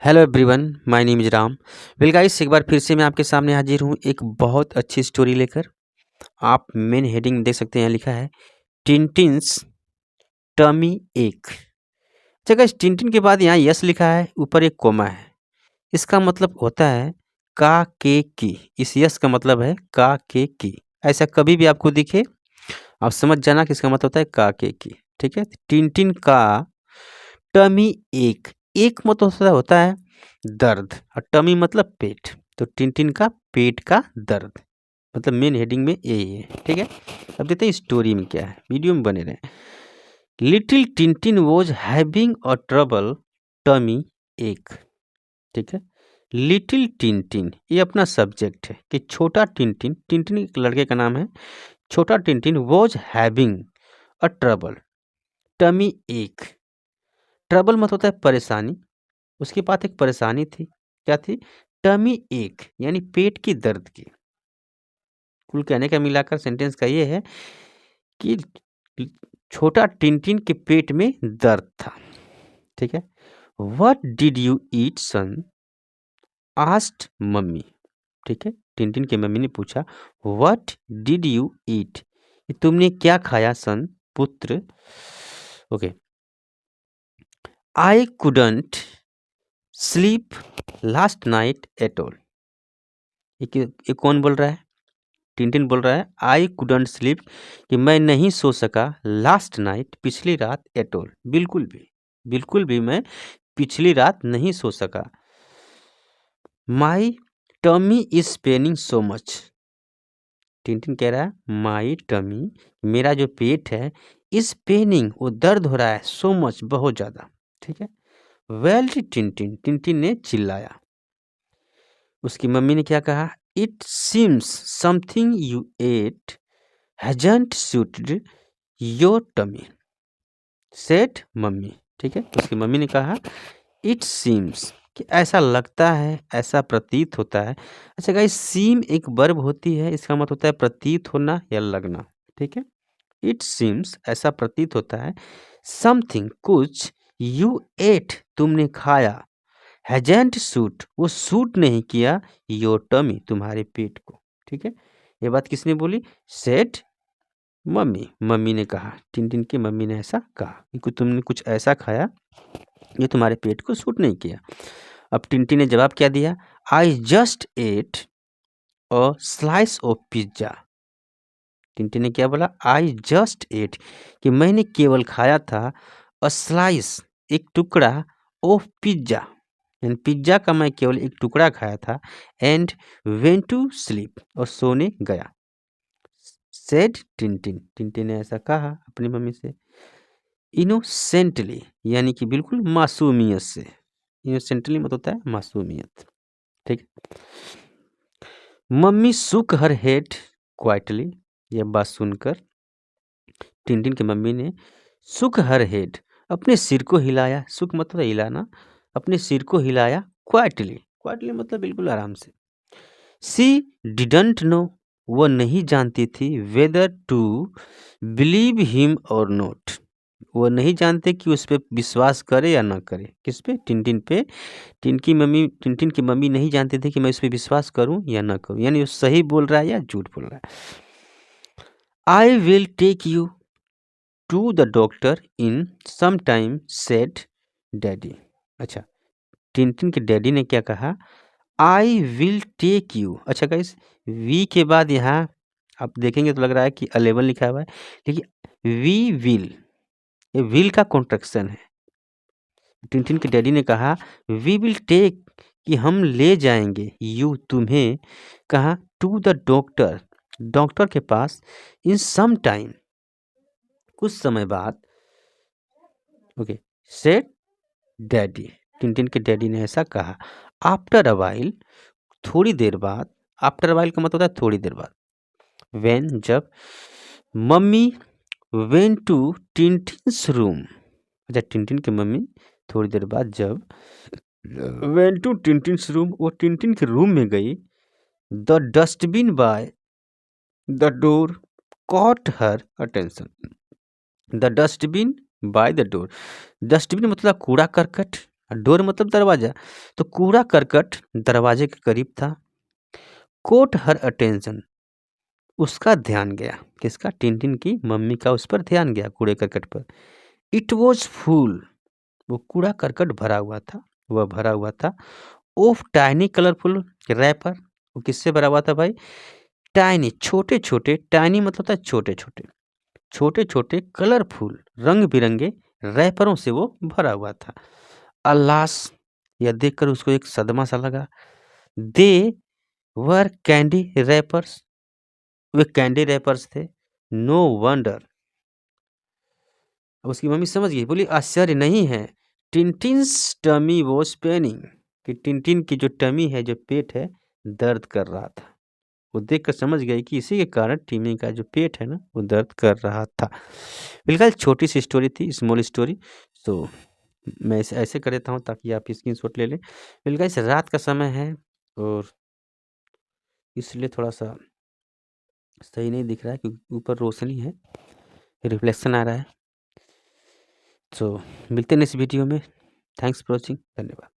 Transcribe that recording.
Hello everyone, my name is Ram. Well guys, एक बार फिर से मैं आपके सामने हाजिर हूँ एक बहुत अच्छी स्टोरी लेकर। आप मेन हेडिंग में देख सकते हैं, यहाँ लिखा है टिनटिन्स टमी एक। अच्छा गाइस, टिनटिन के बाद यहाँ यस लिखा है, ऊपर एक कोमा है। इसका मतलब होता है का के की। इस यस का मतलब है का के की। ऐसा कभी भी आपको दिखे, आप समझ जाना कि इसका मतलब होता है का के की। ठीक है, टिनटिन का टमी एक। एक मतलब होता है दर्द, और टमी मतलब पेट। तो टिनटिन का पेट का दर्द, मतलब मेन हेडिंग में यही है। ठीक है, अब देखते हैं स्टोरी में क्या है, वीडियो में बने रहें। Little Tintin was having a trouble tummy ache. ठीक है, लिटिल टिनटिन ये अपना सब्जेक्ट है कि छोटा टिनटिन, टिनटिन एक लड़के का नाम है। छोटा Tintin was having a trouble tummy ache. Trouble मतलब होता है परेशानी। उसके पास एक परेशानी थी, क्या थी? टमी एक, यानी पेट की दर्द की। कुल कहने का मिलाकर सेंटेंस का ये है कि छोटा टिनटिन के पेट में दर्द था। ठीक है, what did you eat son asked mummy. ठीक है, टिनटिन की मम्मी ने पूछा व्हाट डिड यू ईट, तुमने क्या खाया सन पुत्र। Okay, I couldn't sleep last night at all. ये कौन बोल रहा है? टिनटिन बोल रहा है आई कुडंट स्लीप, कि मैं नहीं सो सका लास्ट नाइट, पिछली रात एट ऑल, बिल्कुल भी मैं पिछली रात नहीं सो सका। My tummy is paining so much. Tintin कह रहा है माई टमी, मेरा जो पेट है, इज पेनिंग वो दर्द हो रहा है, सो मच बहुत ज़्यादा। ठीक है, वेल टिनटिन, टिनटिन ने चिल्लाया। उसकी मम्मी ने क्या कहा? It seems something you ate hasn't suited your tummy, said mummy. ठीक है, उसकी मम्मी ने कहा इट सीम्स, कि ऐसा लगता है, ऐसा प्रतीत होता है। अच्छा गाइस, सीम एक वर्ब होती है, इसका मतलब होता है प्रतीत होना या लगना। ठीक है, इट सीम्स ऐसा प्रतीत होता है, समथिंग कुछ, यू एट तुमने खाया, हैजेंट सूट वो सूट नहीं किया, योर टमी तुम्हारे पेट को। ठीक है, ये बात किसने बोली? सेड मम्मी, मम्मी ने कहा, टिनटिन की मम्मी ने ऐसा कहा कि तुमने कुछ ऐसा खाया जो तुम्हारे पेट को सूट नहीं किया। अब टिनटिन ने जवाब क्या दिया? I just at a slice of pizza. Tintin ने क्या बोला? आई जस्ट एट, कि मैंने केवल खाया था, अ स्लाइस एक टुकड़ा, ऑफ पिज्जा, यानी पिज्जा का मैं केवल एक टुकड़ा खाया था, एंड वेंट टू स्लीप और सोने गया। सेड टिनटिन, टिनटिन ने ऐसा कहा अपनी मम्मी से। इनोसेंटली, यानी कि बिल्कुल मासूमियत से। इनोसेंटली मतलब होता है मासूमियत। ठीक है, मम्मी सुक हर हेड क्वाइटली। यह बात सुनकर टिनटिन की मम्मी ने सुक हर हेड, अपने सिर को हिलाया। सुक मतलब हिलाना, अपने सिर को हिलाया। क्वाइटली, क्वाइटली मतलब बिल्कुल आराम से। सी डिडंट नो, वो नहीं जानती थी, वेदर टू बिलीव हिम और नॉट, वो नहीं जानते कि उस पर विश्वास करे या ना करे। किस पे? टिनटिन पे। टिनटिन की मम्मी नहीं जानते थे कि मैं इस पर विश्वास करूं या ना करूं, यानी वो सही बोल रहा है या झूठ बोल रहा है। I will take you to the doctor in some time, said daddy. अच्छा, टिनटिन के डैडी ने क्या कहा? I will take you. अच्छा गाइस, वी के बाद यहाँ आप देखेंगे तो लग रहा है कि 11 लिखा हुआ है, लेकिन वी विल, ये विल का कॉन्ट्रैक्शन है। टिनटिन के डैडी ने कहा वी विल टेक, कि हम ले जाएंगे, यू तुम्हें, कहा? टू द डॉक्टर, डॉक्टर के पास, इन सम टाइम कुछ समय बाद। ओके, सेड डैडी, टिनटिन के डैडी ने ऐसा कहा। आफ्टर अ वाइल, थोड़ी देर बाद। आफ्टर अ वाइल का मतलब होता है थोड़ी देर बाद। व्हेन, जब। Mummy went to Tintin's room. अच्छा, टिनटिन की मम्मी थोड़ी देर बाद जब वेंट टू टिनटिन्स रूम, वो टिनटिन के रूम में गई। The dustbin by the door caught her attention. The dustbin by the door, dustbin मतलब कूड़ा करकट, डोर मतलब दरवाजा। तो कूड़ा करकट दरवाजे के करीब था। कोट हर अटेंशन, उसका ध्यान गया। किसका? टिनटिन की मम्मी का उस पर ध्यान गया, कूड़े करकट पर। इट वॉज फुल, वो कूड़ा करकट भरा हुआ था, वह भरा हुआ था। ऑफ टाइनी कलरफुल रैपर, वो किससे भरा हुआ था भाई? टाइनी, छोटे छोटे, टाइनी मतलब होता है छोटे छोटे, छोटे छोटे कलरफुल, रंग बिरंगे रैपरों से वो भरा हुआ था। अल्लास, यह देखकर उसको एक सदमा सा लगा। दे वर कैंडी रैपर्स, वे कैंडी रैपर्स थे। नो वंडर, अब उसकी मम्मी समझ गई, बोली आश्चर्य नहीं है। टिनटिन्स टमी वॉज पेनिंग, कि टिनटिन की जो टमी है, जो पेट है, दर्द कर रहा था। वो देखकर समझ गई कि इसी के कारण टिमी का जो पेट है ना, वो दर्द कर रहा था। बिल्कुल छोटी सी स्टोरी थी, स्मॉल स्टोरी। तो मैं इसे ऐसे कर देता हूँ ताकि आप स्क्रीनशॉट ले लें। बिल्कुल इस रात का समय है और इसलिए थोड़ा सा सही नहीं दिख रहा है क्योंकि ऊपर रोशनी है, रिफ्लेक्शन आ रहा है। तो मिलते हैं नेक्स्ट वीडियो में। थैंक्स फॉर वॉचिंग, धन्यवाद।